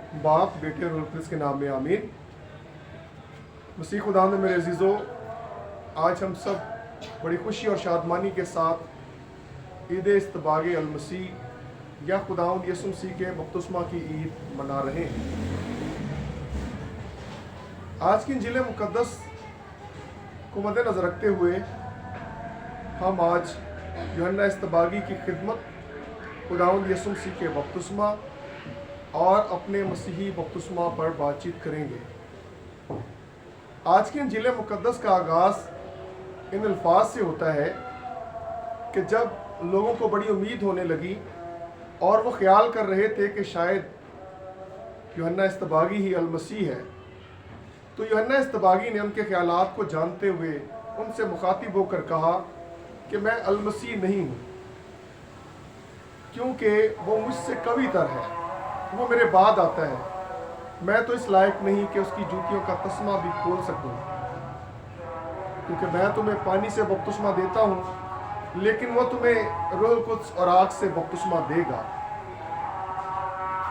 बाप बेटे और रूह के नाम में आमीन। मसीह खुदा में मेरे अजीज़ों, आज हम सब बड़ी खुशी और शादमानी के साथ ईद इस्तबाग अल मसीह या खुदावंद यसु मसीह के बपतिस्मा की ईद मना रहे हैं। आज की इंजील मुक़द्दस को मद्देनज़र रखते हुए हम आज यूहन्ना इस्तबागी की खिदमत, खुदावंद यसु मसीह के बपतिस्मा और अपने मसीही बपतिस्मा पर बातचीत करेंगे। आज की इंजील मुक़द्दस का आगाज़ इन अल्फाज से होता है कि जब लोगों को बड़ी उम्मीद होने लगी और वो ख्याल कर रहे थे कि शायद यूहन्ना इस्तबागी ही अल मसीह है, तो यूहन्ना इस्तबागी ने उनके ख्यालात को जानते हुए उनसे मुखातिब होकर कहा कि मैं अल मसीह नहीं हूँ, क्योंकि वो मुझसे कवीतर है, वो मेरे बाद आता है। मैं तो इस लायक नहीं कि उसकी जूतियों का तस्मा भी खोल सकूं, क्योंकि मैं तुम्हें पानी से बपतिस्मा देता हूँ, लेकिन वो तुम्हें रूह कुद्स और आग से बपतिस्मा देगा।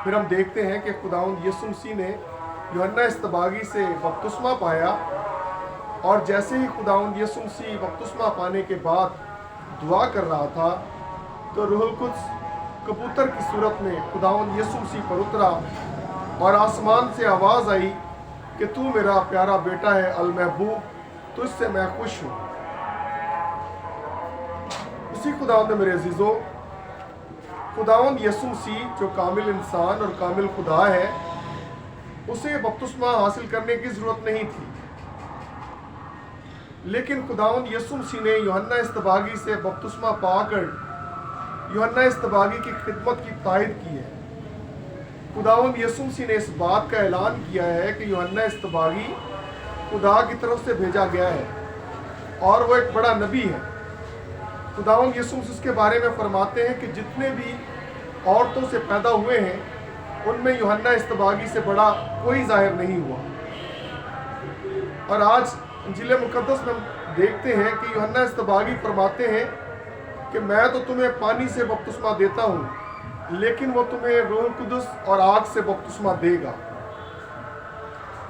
फिर हम देखते हैं कि खुदावंद यसु मसीह ने यूहन्ना इस्तबागी से बपतिस्मा पाया, और जैसे ही खुदावंद यसु मसीह बपतिस्मा पाने के बाद दुआ कर रहा था, तो रूह कुद्स कबूतर की सूरत में खुदावंद यसु मसीह पर उतरा और आसमान से आवाज़ आई कि तू मेरा प्यारा बेटा है अल महबूब, तुझसे मैं खुश हूँ। उसी खुदावंद मेरे अजीज़ों, खुदावंद यसु मसीह जो कामिल इंसान और कामिल खुदा है, उसे बपतिस्मा हासिल करने की ज़रूरत नहीं थी, लेकिन खुदावंद यसु मसीह ने यूहन्ना इस्तबागी से बपतिस्मा पाकर यूहन्ना इस्तबागी की खिदमत की तायद की है। खुदावंद यसु मसीह ने इस बात का ऐलान किया है कि यूहन्ना इस्तबागी खुदा की तरफ से भेजा गया है और वो एक बड़ा नबी है। खुदावंद यसु मसीह के बारे में फरमाते हैं कि जितने भी औरतों से पैदा हुए हैं, उनमें यूहन्ना इस्तबागी से बड़ा कोई ज़ाहिर नहीं हुआ। और आज इंजील मुक़द्दस में हम देखते हैं कि यूहन्ना इस्तबागी फरमाते हैं कि मैं तो तुम्हें पानी से बपतिस्मा देता हूँ, लेकिन वो तुम्हें रूह कुद्स और आग से बपतिस्मा देगा।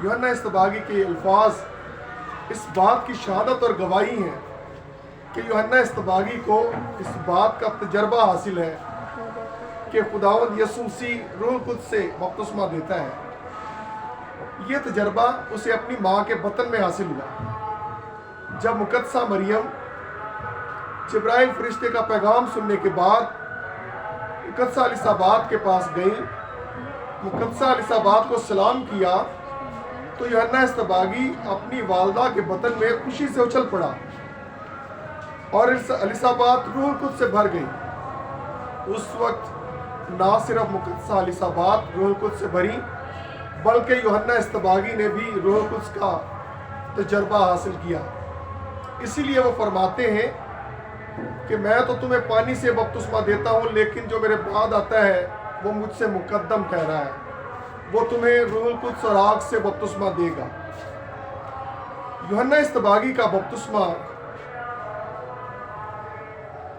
यूहन्ना इस्तबागी के अल्फाज इस बात की शहादत और गवाही हैं कि यूहन्ना इस्तबागी को इस बात का तजर्बा हासिल है कि खुदावंद यसु मसीह रूह कुद्स से बपतिस्मा देता है। ये तजर्बा उसे अपनी माँ के बतन में हासिल हुआ। जब मुकद्दसा मरियम जिब्राइल फरिश्ते का पैगाम सुनने के बाद मुकद्दसा एलिसाबात के पास गई, मुकद्दसा एलिसाबात को सलाम किया, तो यूहन्ना इस्तबागी अपनी वालदा के बतन में खुशी से उछल पड़ा और एलिसाबात रूह कुद्स से भर गई। उस वक्त ना सिर्फ मुकद्दसा एलिसाबात रूह कुद्स से भरी, बल्कि यूहन्ना इस्तबागी ने भी रूह कुद्स का तजर्बा हासिल किया। इसीलिए वो फरमाते हैं कि मैं तो तुम्हें पानी से बपतिस्मा देता हूँ, लेकिन जो मेरे बाद आता है वो मुझसे मुकद्दम कह रहा है, वो तुम्हें रूह कुद्स और आग से बपतिस्मा देगा। यूहन्ना इस्तबागी का बपतिस्मा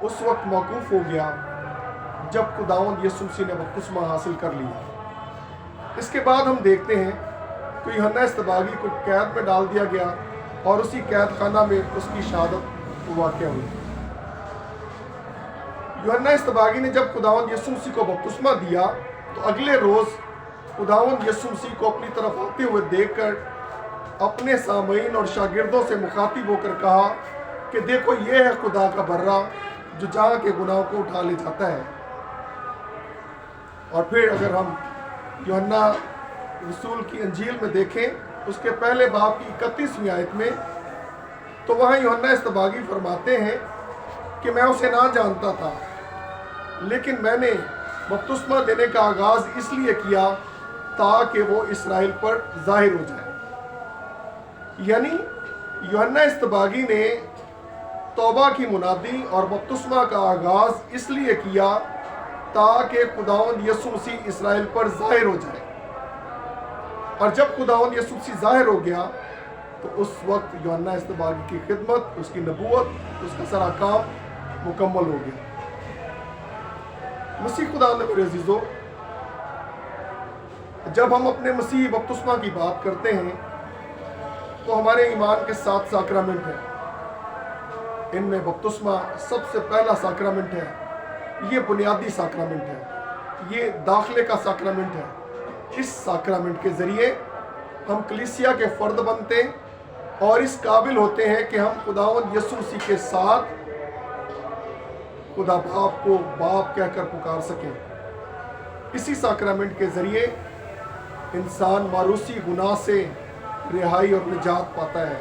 उस वक्त मौकूफ हो गया जब खुदावंद यसु मसीह ने बपतिस्मा हासिल कर लिया। इसके बाद हम देखते हैं कि यूहन्ना इस्तबागी को कैद में डाल दिया गया और उसी कैद खाना में उसकी शहादत वाक़या हुई। यूहन्ना इस्तबागी ने जब खुदावंद यसु मसीह को बपतिस्मा दिया, तो अगले रोज़ खुदावंद यसु मसीह को अपनी तरफ आते हुए देखकर अपने सामईन और शागिर्दों से मुखातिब होकर कहा कि देखो, ये है खुदा का बर्रा जो जहाँ के गुनाहों को उठा ले जाता है। और फिर अगर हम यूहन्ना रसूल की अंजील में देखें, उसके पहले बाब की 31वीं आयत में, तो वहाँ यूहन्ना इस्तबागी फरमाते हैं कि मैं उसे ना जानता था, लेकिन मैंने बपतिस्मा देने का आगाज़ इसलिए किया ताकि वो इसराइल पर जाहिर हो जाए। यानी यूहन्ना इस्तबागी ने तौबा की मुनादी और बपतिस्मा का आगाज़ इसलिए किया ताकि खुदावंद यसु मसीह इसराइल पर जाहिर हो जाए। और जब खुदावंद यसु मसीह जाहिर हो गया, तो उस वक्त यूहन्ना इस्तबागी की खिदमत, उसकी नबूवत, उसका सारा काम मुकम्मल हो गया। मसीह खुदा ने मेरे अजीज़ों, جب ہم اپنے مسیح بپتسمہ کی بات کرتے ہیں تو ہمارے ایمان کے 7 ساکرامنٹ ہیں. ان میں بپتسمہ سب سے پہلا ساکرامنٹ ہے. یہ بنیادی ساکرامنٹ ہے, یہ داخلے کا ساکرامنٹ ہے. اس ساکرامنٹ کے ذریعے ہم کلیسیا کے فرد بنتے اور اس قابل ہوتے ہیں کہ ہم خداوند یسوع مسیح کے ساتھ خدا باپ کو باپ کہہ کر پکار سکیں. اسی ساکرامنٹ کے ذریعے انسان معروسی گناہ سے رہائی اور نجات پاتا ہے.